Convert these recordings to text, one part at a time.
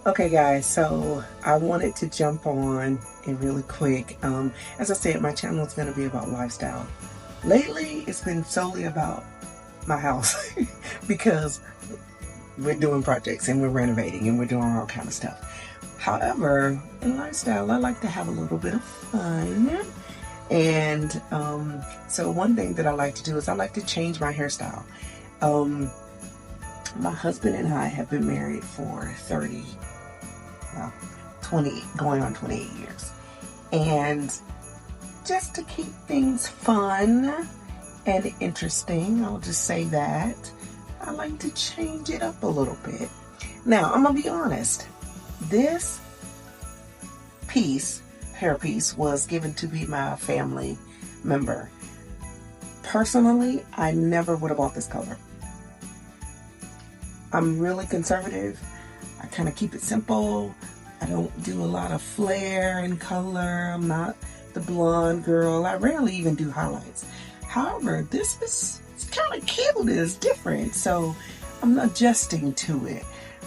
Okay guys, so I wanted to jump on and really quick. As I said, my channel is going to be about lifestyle. Lately, it's been solely about my house because we're doing projects and we're renovating and we're doing all kind of stuff. However, in lifestyle, I like to have a little bit of fun. And so one thing that I like to do is I like to change my hairstyle. My husband and I have been married for 20, going on 28 years. And just to keep things fun and interesting, I'll just say that, I like to change it up a little bit. Now, I'm gonna be honest, this hairpiece, was given to be my family member. Personally, I never would have bought this color. I'm really conservative. I kind of keep it simple. I don't do a lot of flair and color. I'm not the blonde girl. I rarely even do highlights. However, this is kind of cute. It's different. So I'm adjusting to it.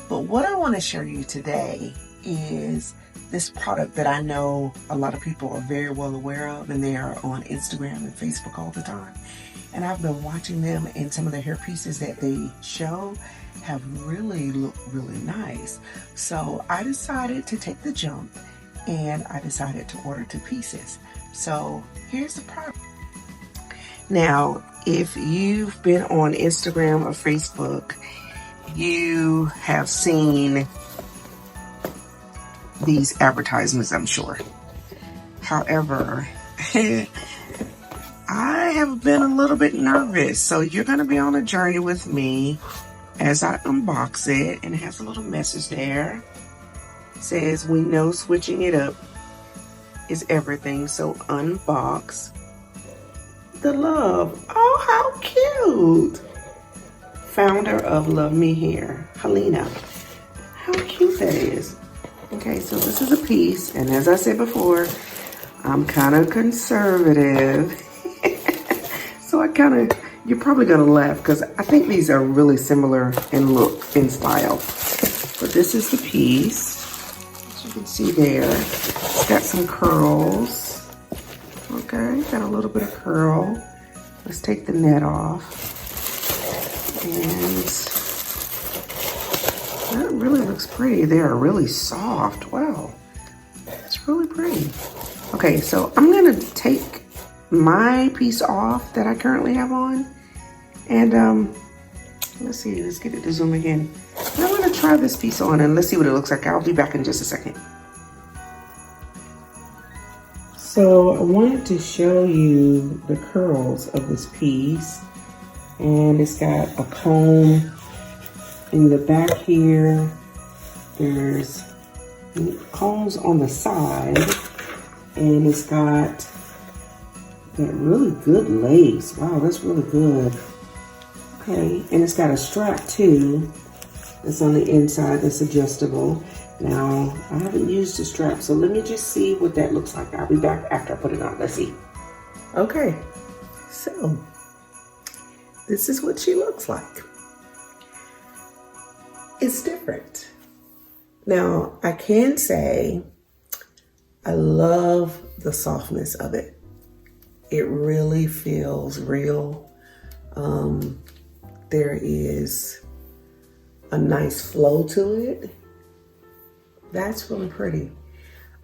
But what I want to show you today is this product that I know a lot of people are very well aware of, and they are on Instagram and Facebook all the time. And I've been watching them, and some of the hair pieces that they show have really looked really nice. So I decided to take the jump, and I decided to order 2 pieces. So here's the product. Now, if you've been on Instagram or Facebook, you have seen these advertisements, I'm sure. However, I have been a little bit nervous, so you're going to be on a journey with me as I unbox it, and it has a little message there. It says, we know switching it up is everything, so unbox the love. Oh, how cute! Founder of Luvme Hair, Helena. How cute that is. Okay, so this is a piece, and as I said before, I'm kind of conservative. So you're probably gonna laugh because I think these are really similar in look, in style. But this is the piece, as you can see there. It's got some curls. Okay, got a little bit of curl. Let's take the net off. And that really looks pretty. They are really soft. Wow, it's really pretty. Okay, so I'm gonna take my piece off that I currently have on, and let's see, let's get it to zoom again. And I'm gonna try this piece on and let's see what it looks like. I'll be back in just a second. So I wanted to show you the curls of this piece, and it's got a comb in the back here. There's combs on the side, and it's got that really good lace. Wow, that's really good. Okay, and it's got a strap too that's on the inside that's adjustable. Now, I haven't used the strap, so let me just see what that looks like. I'll be back after I put it on. Let's see. Okay, so this is what she looks like. It's different. Now, I can say I love the softness of it. It really feels real. There is a nice flow to it. That's really pretty.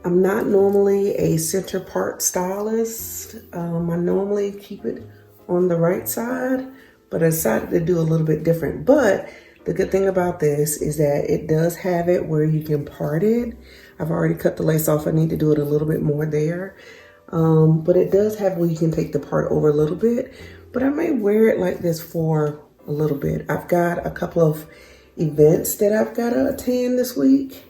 I'm not normally a center part stylist. I normally keep it on the right side, but I decided to do a little bit different. But the good thing about this is that it does have it where you can part it. I've already cut the lace off. I need to do it a little bit more there. But it does have where you can take the part over a little bit. But I may wear it like this for a little bit. I've got a couple of events that I've got to attend this week.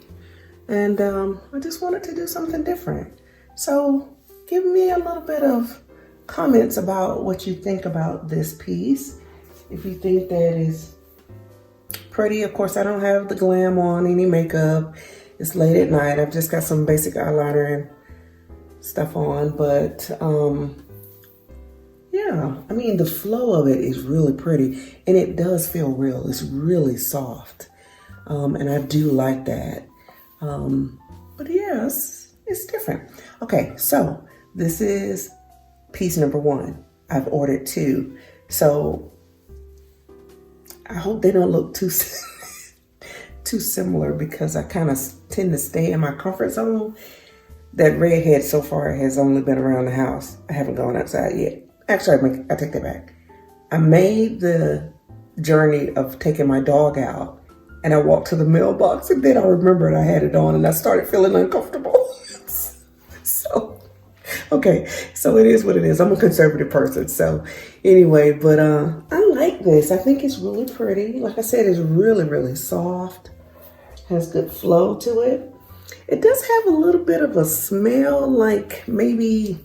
And I just wanted to do something different. So give me a little bit of comments about what you think about this piece. If you think that is pretty. Of course, I don't have the glam on, any makeup. It's late at night. I've just got some basic eyeliner and stuff on. But yeah, I mean, the flow of it is really pretty. And it does feel real. It's really soft. And I do like that. But yeah, it's different. Okay, so this is piece number one. I've ordered two. So I hope they don't look too too similar because I kind of tend to stay in my comfort zone. That redhead so far has only been around the house. I haven't gone outside yet. Actually, I take that back. I made the journey of taking my dog out and I walked to the mailbox and then I remembered I had it on and I started feeling uncomfortable. So, okay, so it is what it is. I'm a conservative person. So anyway, but I like this. I think it's really pretty. Like I said, it's really, really soft. Has good flow to it. It does have a little bit of a smell like maybe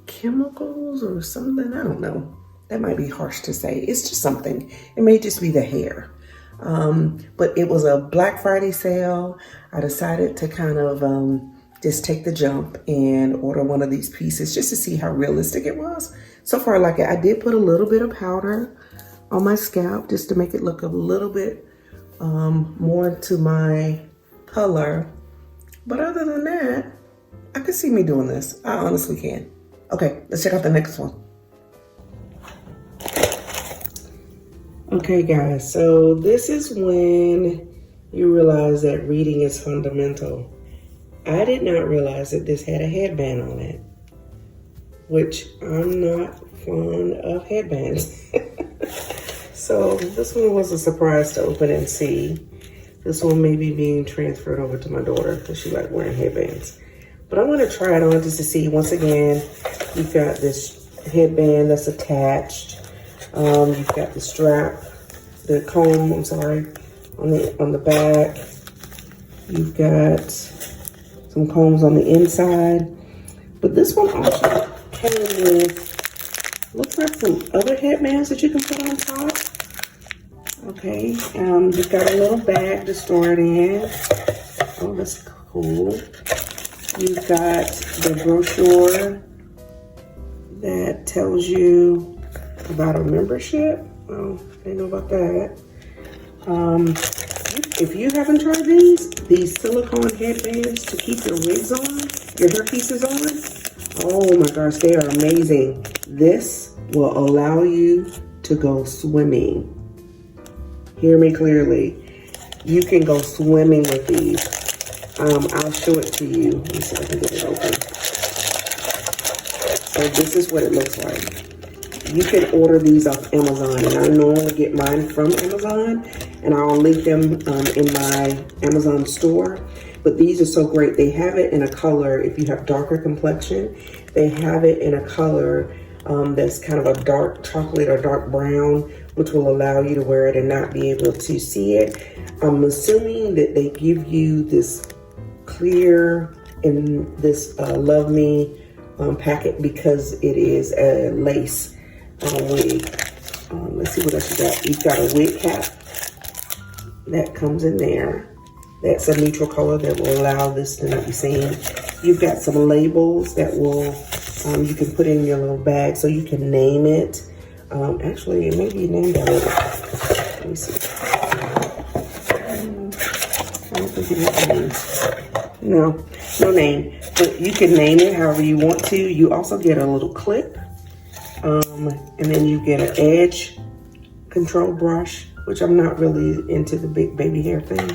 chemicals or something. I don't know. That might be harsh to say. It's just something. It may just be the hair. But it was a Black Friday sale. I decided to kind of just take the jump and order one of these pieces just to see how realistic it was. So far, I like it. I did put a little bit of powder on my scalp just to make it look a little bit more to my color. But other than that, I could see me doing this. I honestly can. Okay, let's check out the next one. Okay, guys, so this is when you realize that reading is fundamental. I did not realize that this had a headband on it, which I'm not fond of headbands. So this one was a surprise to open and see. This one may be being transferred over to my daughter because she likes wearing headbands. But I'm going to try it on just to see. Once again, you've got this headband that's attached. You've got the strap, the comb, I'm sorry, on the back. You've got some combs on the inside. But this one also came with, looks like some other headbands that you can put on top. Okay, you've got a little bag to store it in. Oh, that's cool. You've got the brochure that tells you about a membership. Oh, I didn't know about that. If you haven't tried these silicone headbands to keep your wigs on, your hairpieces on, oh my gosh, they are amazing. This will allow you to go swimming. Hear me clearly. You can go swimming with these. I'll show it to you. Let me see if I can get it open. So this is what it looks like. You can order these off Amazon, and I normally get mine from Amazon, and I'll link them in my Amazon store. But these are so great. They have it in a color, if you have darker complexion, they have it in a color that's kind of a dark chocolate or dark brown, which will allow you to wear it and not be able to see it. I'm assuming that they give you this clear in this Luvme packet because it is a lace wig. Let's see what else you got. You've got a wig cap that comes in there. That's a neutral color that will allow this to not be seen. You've got some labels that will you can put in your little bag so you can name it. Actually, it may be named already. Let me see. I don't think it has a name. No name. But you can name it however you want to. You also get a little clip. And then you get an edge control brush, which I'm not really into the big baby hair thing.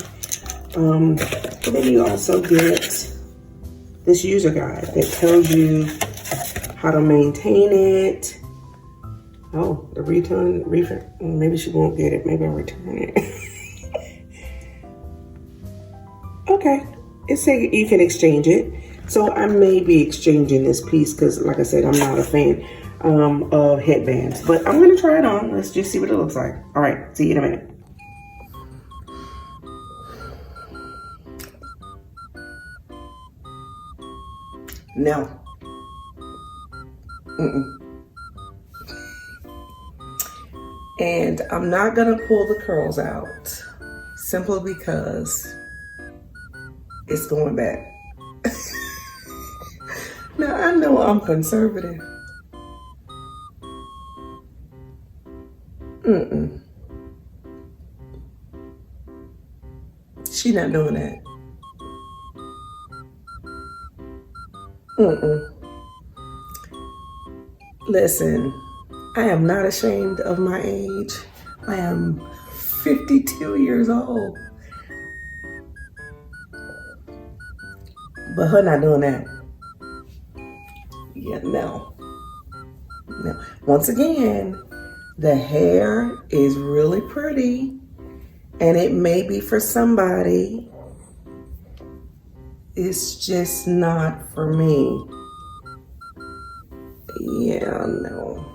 And then you also get this user guide that tells you how to maintain it. Oh, the refund, maybe she won't get it. Maybe I'll return it. Okay, it says you can exchange it. So I may be exchanging this piece because, like I said, I'm not a fan of headbands. But I'm going to try it on. Let's just see what it looks like. All right, see you in a minute. No. And I'm not gonna pull the curls out simply because it's going back. Now I know I'm conservative. She not doing that. Mm-mm. Listen, I am not ashamed of my age. I am 52 years old. But her not doing that. Yeah, no. No. Once again, the hair is really pretty and it may be for somebody. It's just not for me. Yeah, no.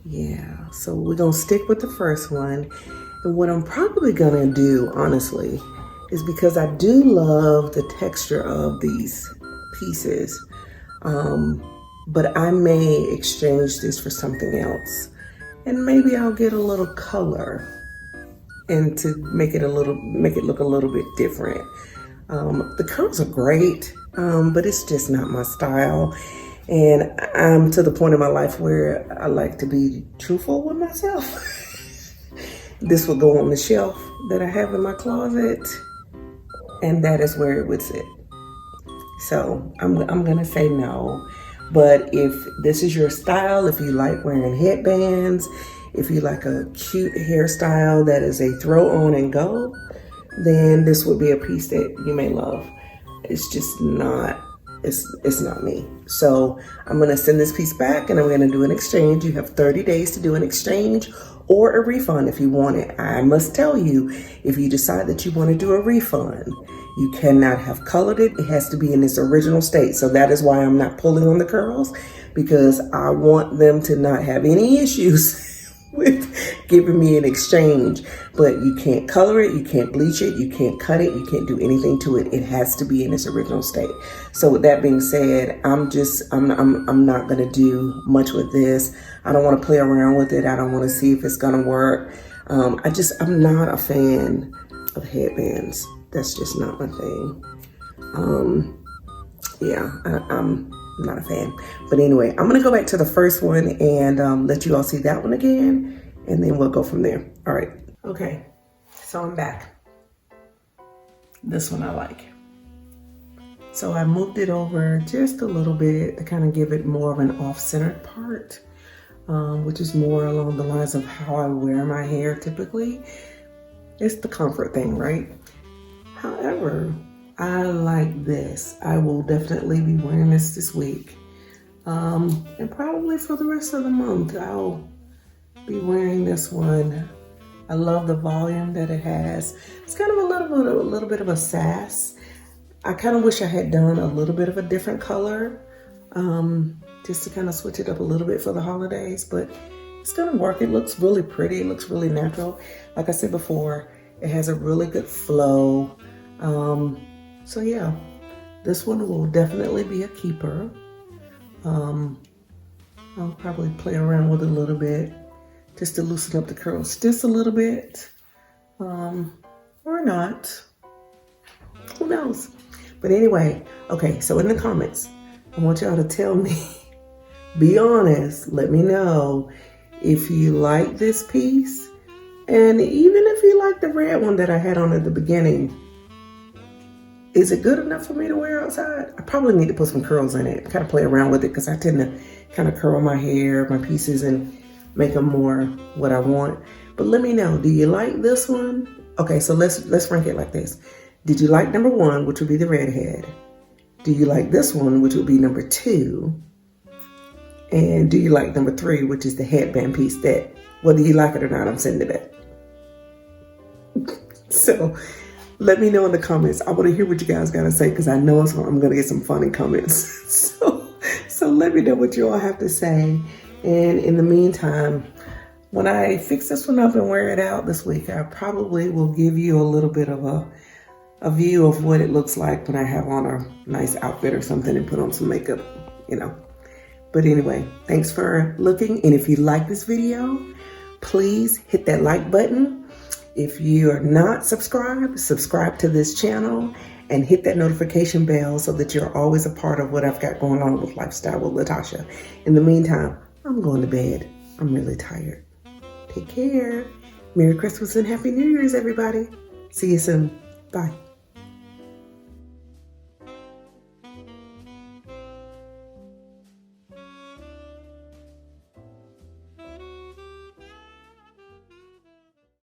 Yeah, so we're gonna stick with the first one. And what I'm probably gonna do, honestly, is because I do love the texture of these pieces, but I may exchange this for something else. And maybe I'll get a little color and to make it look a little bit different. The curls are great, but it's just not my style. And I'm to the point in my life where I like to be truthful with myself. This will go on the shelf that I have in my closet, and that is where it would sit. So I'm gonna say no. But if this is your style, if you like wearing headbands, if you like a cute hairstyle that is a throw on and go, then this would be a piece that you may love. It's just not, it's not me. So I'm gonna send this piece back and I'm gonna do an exchange. You have 30 days to do an exchange or a refund if you want it. I must tell you, if you decide that you want to do a refund, you cannot have colored it. It has to be in its original state. So that is why I'm not pulling on the curls, because I want them to not have any issues with giving me an exchange. But you can't color it, you can't bleach it, you can't cut it, you can't do anything to it. It has to be in its original state. So with that being said, I'm not gonna do much with this. I don't want to play around with it. I don't want to see if it's gonna work. I'm not a fan of headbands. That's just not my thing. I'm not a fan. But anyway, I'm gonna go back to the first one and let you all see that one again, and then we'll go from there. All right. Okay, so I'm back. This one I like. So I moved it over just a little bit to kind of give it more of an off-centered part, which is more along the lines of how I wear my hair typically. It's the comfort thing, right? However, I like this. I will definitely be wearing this week. And probably for the rest of the month, I'll be wearing this one. I love the volume that it has. It's kind of a little bit of a sass. I kind of wish I had done a little bit of a different color, just to kind of switch it up a little bit for the holidays, but it's gonna work. It looks really pretty. It looks really natural. Like I said before, it has a really good flow. So yeah, this one will definitely be a keeper. I'll probably play around with it a little bit just to loosen up the curls just a little bit, or not, who knows. But anyway, okay, so in the comments, I want y'all to tell me, be honest, let me know if you like this piece, and even if you like the red one that I had on at the beginning. Is it good enough for me to wear outside? I probably need to put some curls in it, kind of play around with it, because I tend to kind of curl my hair, my pieces, and make them more what I want. But let me know, do you like this one? Okay, so let's rank it like this. Did you like number 1, which would be the redhead? Do you like this one, which would be number 2? And do you like number 3, which is the headband piece that, whether you like it or not, I'm sending it back. So let me know in the comments. I want to hear what you guys got to say, because I know I'm going to get some funny comments. So let me know what you all have to say. And in the meantime, when I fix this one up and wear it out this week, I probably will give you a little bit of a view of what it looks like when I have on a nice outfit or something and put on some makeup, you know. But anyway, thanks for looking. And if you like this video, please hit that like button. If you are not subscribed, subscribe to this channel and hit that notification bell so that you're always a part of what I've got going on with Lifestyle with Latasha. In the meantime, I'm going to bed. I'm really tired. Take care. Merry Christmas and Happy New Year's, everybody. See you soon. Bye.